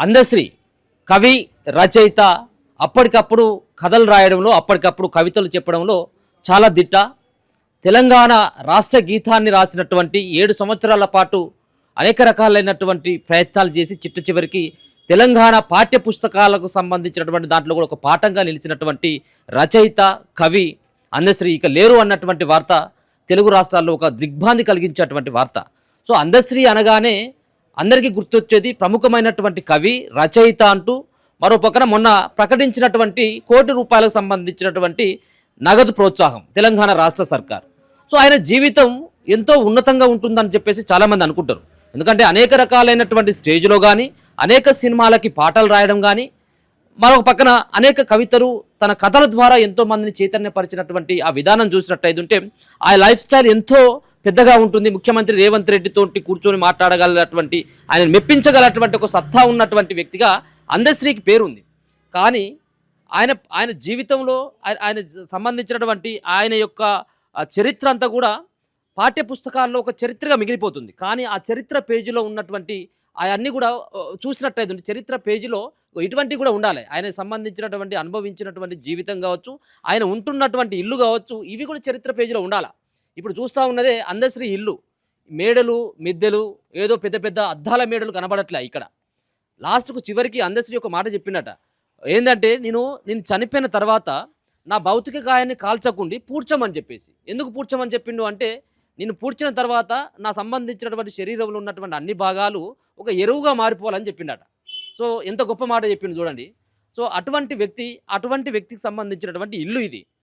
అందశ్రీ కవి, రచయిత, అప్పటికప్పుడు కథలు రాయడంలో, అప్పటికప్పుడు కవితలు చెప్పడంలో చాలా దిట్ట. తెలంగాణ రాష్ట్ర గీతాన్ని రాసినటువంటి 7 సంవత్సరాల పాటు అనేక రకాలైనటువంటి ప్రయత్నాలు చేసి చిట్ట చివరికి తెలంగాణ పాఠ్య పుస్తకాలకు సంబంధించినటువంటి దాంట్లో కూడా ఒక పాఠంగా నిలిచినటువంటి రచయిత, కవి అందశ్రీ ఇక లేరు అన్నటువంటి వార్త తెలుగు రాష్ట్రాల్లో ఒక దిగ్భ్రాంతి కలిగించేటువంటి వార్త. సో అందశ్రీ అనగానే అందరికీ గుర్తొచ్చేది ప్రముఖమైనటువంటి కవి, రచయిత అంటూ మరో పక్కన మొన్న ప్రకటించినటువంటి ₹1,00,00,000 సంబంధించినటువంటి నగదు ప్రోత్సాహం తెలంగాణ రాష్ట్ర సర్కార్. సో ఆయన జీవితం ఎంతో ఉన్నతంగా ఉంటుందని చెప్పేసి చాలామంది అనుకుంటారు. ఎందుకంటే అనేక రకాలైనటువంటి స్టేజ్లో కానీ, అనేక సినిమాలకి పాటలు రాయడం కానీ, మరొక పక్కన అనేక కవితలు తన కథల ద్వారా ఎంతో మందిని చైతన్యపరిచినటువంటి ఆ విధానం చూసినట్టయితే ఆ లైఫ్ స్టైల్ ఎంతో పెద్దగా ఉంటుంది. ముఖ్యమంత్రి రేవంత్ రెడ్డితో కూర్చొని మాట్లాడగలటువంటి, ఆయన మెప్పించగలటువంటి ఒక సత్తా ఉన్నటువంటి వ్యక్తిగా అందశ్రీకి పేరుంది. కానీ ఆయన జీవితంలో ఆయన సంబంధించినటువంటి ఆయన యొక్క చరిత్ర అంతా కూడా పాఠ్య పుస్తకాల్లో ఒక చరిత్రగా మిగిలిపోతుంది. కానీ ఆ చరిత్ర పేజీలో ఉన్నటువంటి అవన్నీ కూడా చూసినట్టయితే చరిత్ర పేజీలో ఇటువంటివి కూడా ఉండాలి. ఆయనకు సంబంధించినటువంటి అనుభవించినటువంటి జీవితం కావచ్చు, ఆయన ఉంటున్నటువంటి ఇల్లు కావచ్చు, ఇవి కూడా చరిత్ర పేజీలో ఉండాలి. ఇప్పుడు చూస్తూ ఉన్నదే అందశ్రీ ఇల్లు. మేడలు, మిద్దెలు, ఏదో పెద్ద పెద్ద అద్దాల మేడలు కనబడట్లే ఇక్కడ. లాస్ట్కు చివరికి అందశ్రీ ఒక మాట చెప్పినట. ఏంటంటే నేను చనిపోయిన తర్వాత నా భౌతిక కాయాన్ని కాల్చకుండి పూడ్చమని చెప్పేసి. ఎందుకు పూడ్చమని చెప్పిండు అంటే, నేను పూడ్చిన తర్వాత నా సంబంధించినటువంటి శరీరంలో ఉన్నటువంటి అన్ని భాగాలు ఒక ఎరువుగా మారిపోవాలని చెప్పిండట. సో ఎంత గొప్ప మాట చెప్పిండు చూడండి. సో అటువంటి వ్యక్తికి సంబంధించినటువంటి ఇల్లు ఇది.